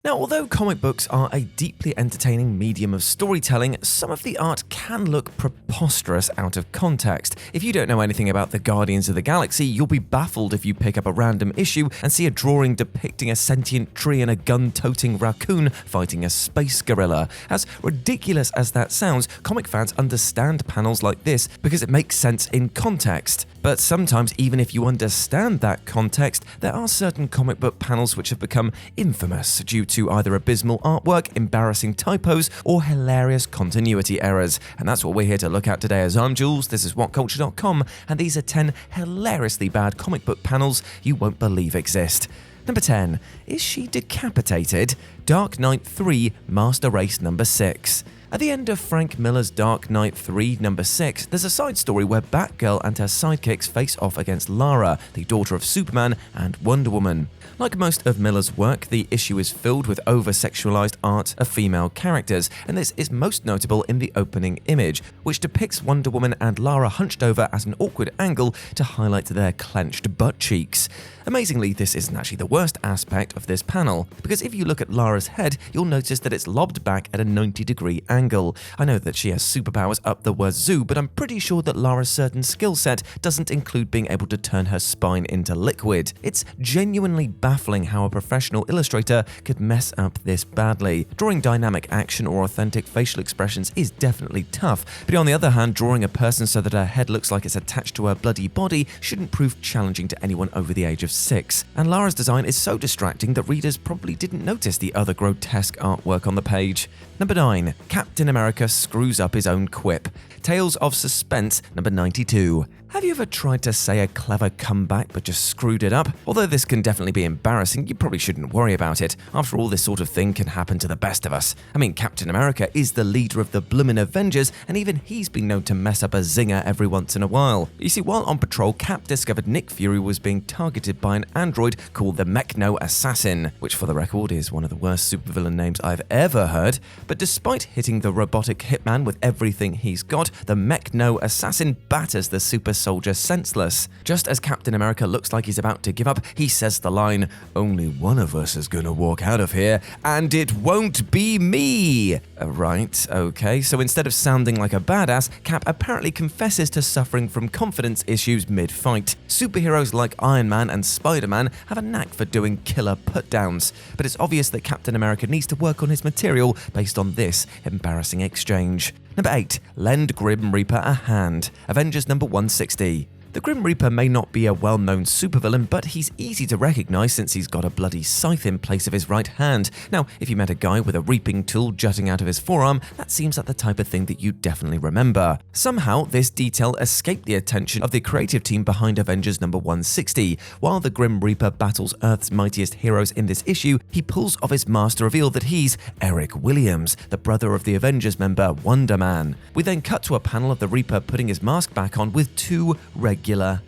Now, although comic books are a deeply entertaining medium of storytelling, some of the art can look preposterous out of context. If you don't know anything about the Guardians of the Galaxy, you'll be baffled if you pick up a random issue and see a drawing depicting a sentient tree and a gun-toting raccoon fighting a space gorilla. As ridiculous as that sounds, comic fans understand panels like this because it makes sense in context. But sometimes, even if you understand that context, there are certain comic book panels which have become infamous due to either abysmal artwork, embarrassing typos, or hilarious continuity errors. And that's what we're here to look at today. As I'm Jules, this is WhatCulture.com, and these are 10 hilariously bad comic book panels you won't believe exist. Number 10. Is she decapitated? Dark Knight 3 Master Race number 6. At the end of Frank Miller's Dark Knight 3 number 6, there's a side story where Batgirl and her sidekicks face off against Lara, the daughter of Superman and Wonder Woman. Like most of Miller's work, the issue is filled with over-sexualized art of female characters, and this is most notable in the opening image, which depicts Wonder Woman and Lara hunched over at an awkward angle to highlight their clenched butt cheeks. Amazingly, this isn't actually the worst aspect of this panel, because if you look at Lara's head, you'll notice that it's lobbed back at a 90-degree angle. I know that she has superpowers up the wazoo, but I'm pretty sure that Lara's certain skill set doesn't include being able to turn her spine into liquid. It's genuinely baffling how a professional illustrator could mess up this badly. Drawing dynamic action or authentic facial expressions is definitely tough, but on the other hand, drawing a person so that her head looks like it's attached to her bloody body shouldn't prove challenging to anyone over the age of 6. And Lara's design is so distracting that readers probably didn't notice the other grotesque artwork on the page. Number 9. Captain America screws up his own quip. Tales of Suspense number 92. Have you ever tried to say a clever comeback but just screwed it up? Although this can definitely be embarrassing, you probably shouldn't worry about it. After all, this sort of thing can happen to the best of us. I mean, Captain America is the leader of the bloomin' Avengers, and even he's been known to mess up a zinger every once in a while. You see, while on patrol, Cap discovered Nick Fury was being targeted by an android called the Mechno Assassin, which for the record is one of the worst supervillain names I've ever heard. But despite hitting the robotic hitman with everything he's got, the Mechno Assassin batters the super soldier senseless. Just as Captain America looks like he's about to give up, he says the line, "Only one of us is gonna walk out of here, and it won't be me!" Right, okay, so instead of sounding like a badass, Cap apparently confesses to suffering from confidence issues mid-fight. Superheroes like Iron Man and Spider-Man have a knack for doing killer put-downs, but it's obvious that Captain America needs to work on his material based on this embarrassing exchange. Number 8. Lend Grim Reaper a hand. Avengers number 160. The Grim Reaper may not be a well-known supervillain, but he's easy to recognize since he's got a bloody scythe in place of his right hand. Now, if you met a guy with a reaping tool jutting out of his forearm, that seems like the type of thing that you'd definitely remember. Somehow, this detail escaped the attention of the creative team behind Avengers number 160. While the Grim Reaper battles Earth's mightiest heroes in this issue, he pulls off his mask to reveal that he's Eric Williams, the brother of the Avengers member Wonder Man. We then cut to a panel of the Reaper putting his mask back on with two regular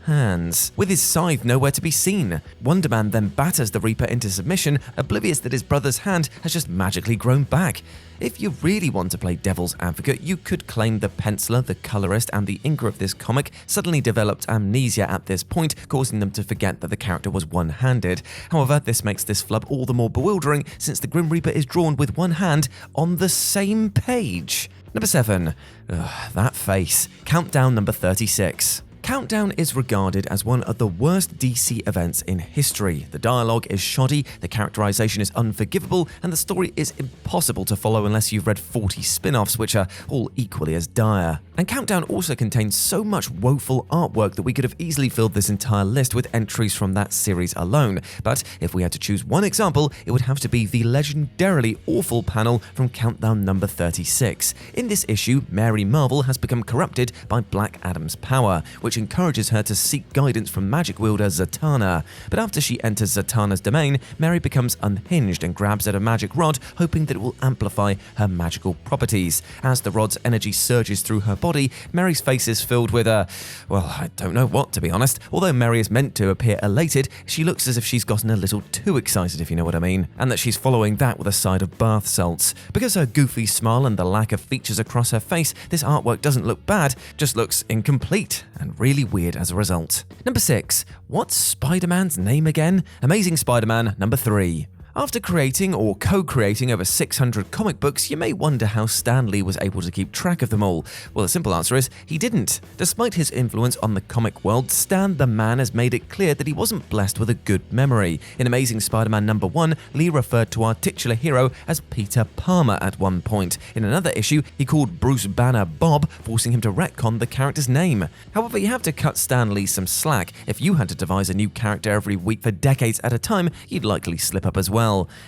hands, with his scythe nowhere to be seen. Wonder Man then batters the Reaper into submission, oblivious that his brother's hand has just magically grown back. If you really want to play devil's advocate, you could claim the penciler, the colorist, and the inker of this comic suddenly developed amnesia at this point, causing them to forget that the character was one-handed. However, this makes this flub all the more bewildering since the Grim Reaper is drawn with one hand on the same page. Number 7. That face. Countdown number 36. Countdown is regarded as one of the worst DC events in history. The dialogue is shoddy, the characterization is unforgivable, and the story is impossible to follow unless you've read 40 spin-offs, which are all equally as dire. And Countdown also contains so much woeful artwork that we could have easily filled this entire list with entries from that series alone. But if we had to choose one example, it would have to be the legendarily awful panel from Countdown number 36. In this issue, Mary Marvel has become corrupted by Black Adam's power, which encourages her to seek guidance from magic wielder Zatanna. But after she enters Zatanna's domain, Mary becomes unhinged and grabs at a magic rod, hoping that it will amplify her magical properties. As the rod's energy surges through her body, Mary's face is filled with well, I don't know what, to be honest. Although Mary is meant to appear elated, she looks as if she's gotten a little too excited, if you know what I mean, and that she's following that with a side of bath salts. Because her goofy smile and the lack of features across her face, this artwork doesn't look bad, just looks incomplete and really weird as a result. Number 6. What's Spider-Man's name again? Amazing Spider-Man number 3. After creating or co-creating over 600 comic books, you may wonder how Stan Lee was able to keep track of them all. Well, the simple answer is he didn't. Despite his influence on the comic world, Stan the Man has made it clear that he wasn't blessed with a good memory. In Amazing Spider-Man #1, Lee referred to our titular hero as Peter Palmer at one point. In another issue, he called Bruce Banner Bob, forcing him to retcon the character's name. However, you have to cut Stan Lee some slack. If you had to devise a new character every week for decades at a time, you'd likely slip up as well.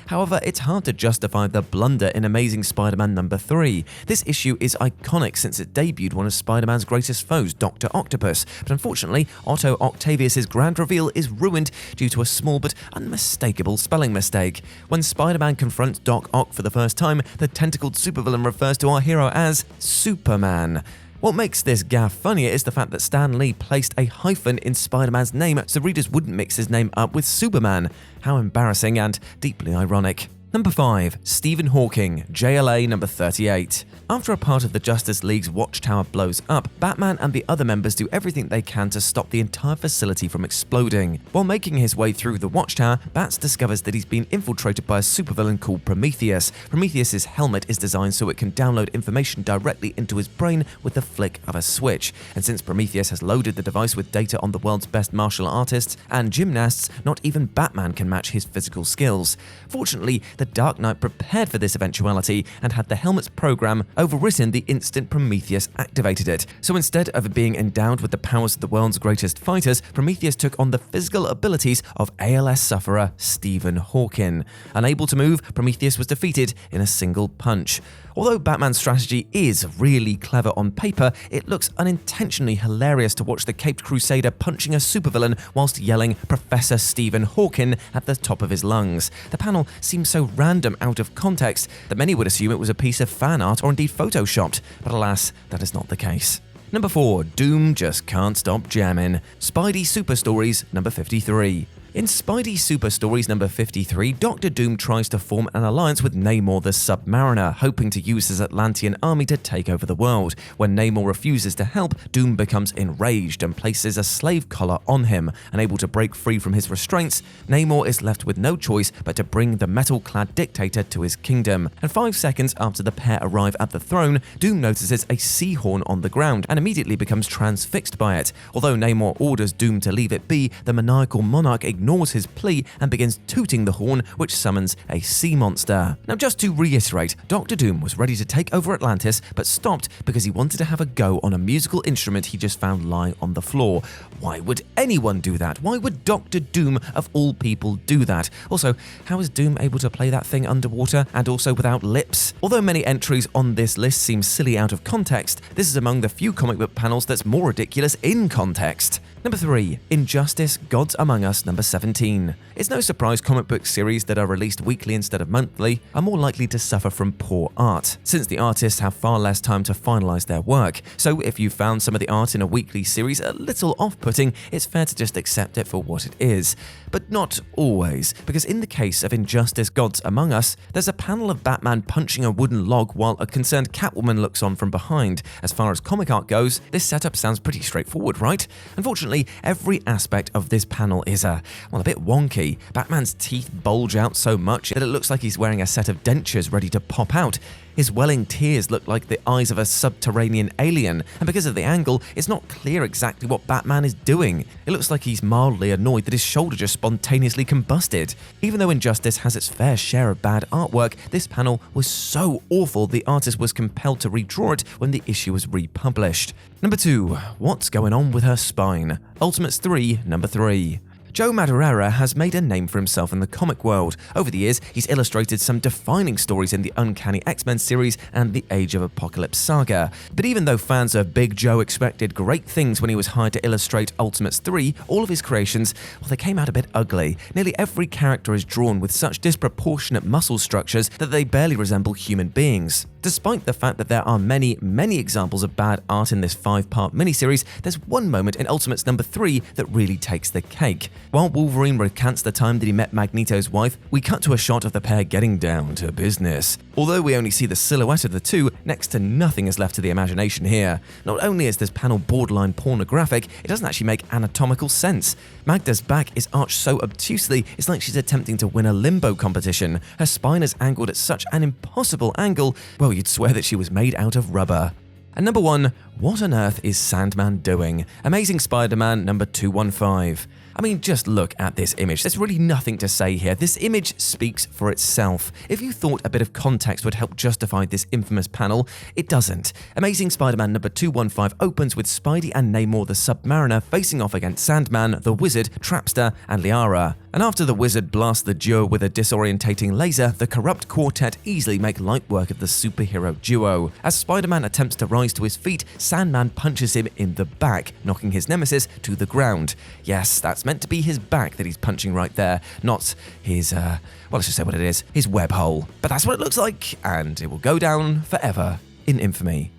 However, it's hard to justify the blunder in Amazing Spider-Man #3. This issue is iconic since it debuted one of Spider-Man's greatest foes, Dr. Octopus, but unfortunately, Otto Octavius' grand reveal is ruined due to a small but unmistakable spelling mistake. When Spider-Man confronts Doc Ock for the first time, the tentacled supervillain refers to our hero as Superman. What makes this gaffe funnier is the fact that Stan Lee placed a hyphen in Spider-Man's name so readers wouldn't mix his name up with Superman. How embarrassing and deeply ironic. Number 5. Stephen Hawking, JLA #38. After a part of the Justice League's watchtower blows up, Batman and the other members do everything they can to stop the entire facility from exploding. While making his way through the watchtower, Bats discovers that he's been infiltrated by a supervillain called Prometheus. Prometheus's helmet is designed so it can download information directly into his brain with the flick of a switch. And since Prometheus has loaded the device with data on the world's best martial artists and gymnasts, not even Batman can match his physical skills. Fortunately, the Dark Knight prepared for this eventuality and had the helmet's program overwritten the instant Prometheus activated it. So instead of being endowed with the powers of the world's greatest fighters, Prometheus took on the physical abilities of ALS sufferer Stephen Hawking. Unable to move, Prometheus was defeated in a single punch. Although Batman's strategy is really clever on paper, it looks unintentionally hilarious to watch the Caped Crusader punching a supervillain whilst yelling Professor Stephen Hawking at the top of his lungs. The panel seems so random out of context that many would assume it was a piece of fan art or indeed photoshopped, but alas, that is not the case. Number 4. Doom Just Can't Stop Jamming, Spidey Super Stories #53. In Spidey Super Stories #53, Dr. Doom tries to form an alliance with Namor the Submariner, hoping to use his Atlantean army to take over the world. When Namor refuses to help, Doom becomes enraged and places a slave collar on him. Unable to break free from his restraints, Namor is left with no choice but to bring the metal-clad dictator to his kingdom. And 5 seconds after the pair arrive at the throne, Doom notices a seahorn on the ground and immediately becomes transfixed by it. Although Namor orders Doom to leave it be, the maniacal monarch ignores his plea and begins tooting the horn, which summons a sea monster. Now, just to reiterate, Dr. Doom was ready to take over Atlantis, but stopped because he wanted to have a go on a musical instrument he just found lying on the floor. Why would anyone do that? Why would Dr. Doom, of all people, do that? Also, how is Doom able to play that thing underwater and also without lips? Although many entries on this list seem silly out of context, this is among the few comic book panels that's more ridiculous in context. Number 3. Injustice Gods Among Us #17. It's no surprise comic book series that are released weekly instead of monthly are more likely to suffer from poor art, since the artists have far less time to finalize their work. So if you found some of the art in a weekly series a little off-putting, it's fair to just accept it for what it is. But not always, because in the case of Injustice Gods Among Us, there's a panel of Batman punching a wooden log while a concerned Catwoman looks on from behind. As far as comic art goes, this setup sounds pretty straightforward, right? Unfortunately, every aspect of this panel is a bit wonky. Batman's teeth bulge out so much that it looks like he's wearing a set of dentures ready to pop out. His welling tears look like the eyes of a subterranean alien, and because of the angle, it's not clear exactly what Batman is doing. It looks like he's mildly annoyed that his shoulder just spontaneously combusted. Even though Injustice has its fair share of bad artwork, this panel was so awful the artist was compelled to redraw it when the issue was republished. Number 2. What's Going On With Her Spine? Ultimates 3 #3. Joe Madureira has made a name for himself in the comic world. Over the years, he's illustrated some defining stories in the Uncanny X-Men series and the Age of Apocalypse saga. But even though fans of Big Joe expected great things when he was hired to illustrate Ultimates 3, all of his creations, they came out a bit ugly. Nearly every character is drawn with such disproportionate muscle structures that they barely resemble human beings. Despite the fact that there are many examples of bad art in this 5-part miniseries, there's one moment in Ultimates #3 that really takes the cake. While Wolverine recants the time that he met Magneto's wife, we cut to a shot of the pair getting down to business. Although we only see the silhouette of the two, next to nothing is left to the imagination here. Not only is this panel borderline pornographic, it doesn't actually make anatomical sense. Magda's back is arched so obtusely, it's like she's attempting to win a limbo competition. Her spine is angled at such an impossible angle, well, you'd swear that she was made out of rubber. And number 1, what on earth is Sandman doing? Amazing Spider-Man number 215. I mean, just look at this image. There's really nothing to say here. This image speaks for itself. If you thought a bit of context would help justify this infamous panel, it doesn't. Amazing Spider-Man number 215 opens with Spidey and Namor the Submariner facing off against Sandman, the Wizard, Trapster, and Liara. And after the Wizard blasts the duo with a disorientating laser, the corrupt quartet easily make light work of the superhero duo. As Spider-Man attempts to rise to his feet, Sandman punches him in the back, knocking his nemesis to the ground. Yes, that's meant to be his back that he's punching right there, not his, well, let's just say what it is, his web hole. But that's what it looks like, and it will go down forever in infamy.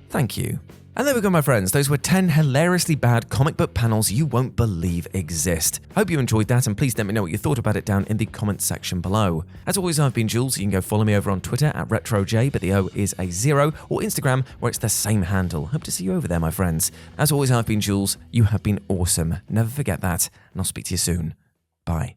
Thank you. And there we go, my friends. Those were 10 hilariously bad comic book panels you won't believe exist. Hope you enjoyed that, and please let me know what you thought about it down in the comments section below. As always, I've been Jules. You can go follow me over on Twitter at RetroJ, but the O is a 0, or Instagram, where it's the same handle. Hope to see you over there, my friends. As always, I've been Jules. You have been awesome. Never forget that, and I'll speak to you soon. Bye.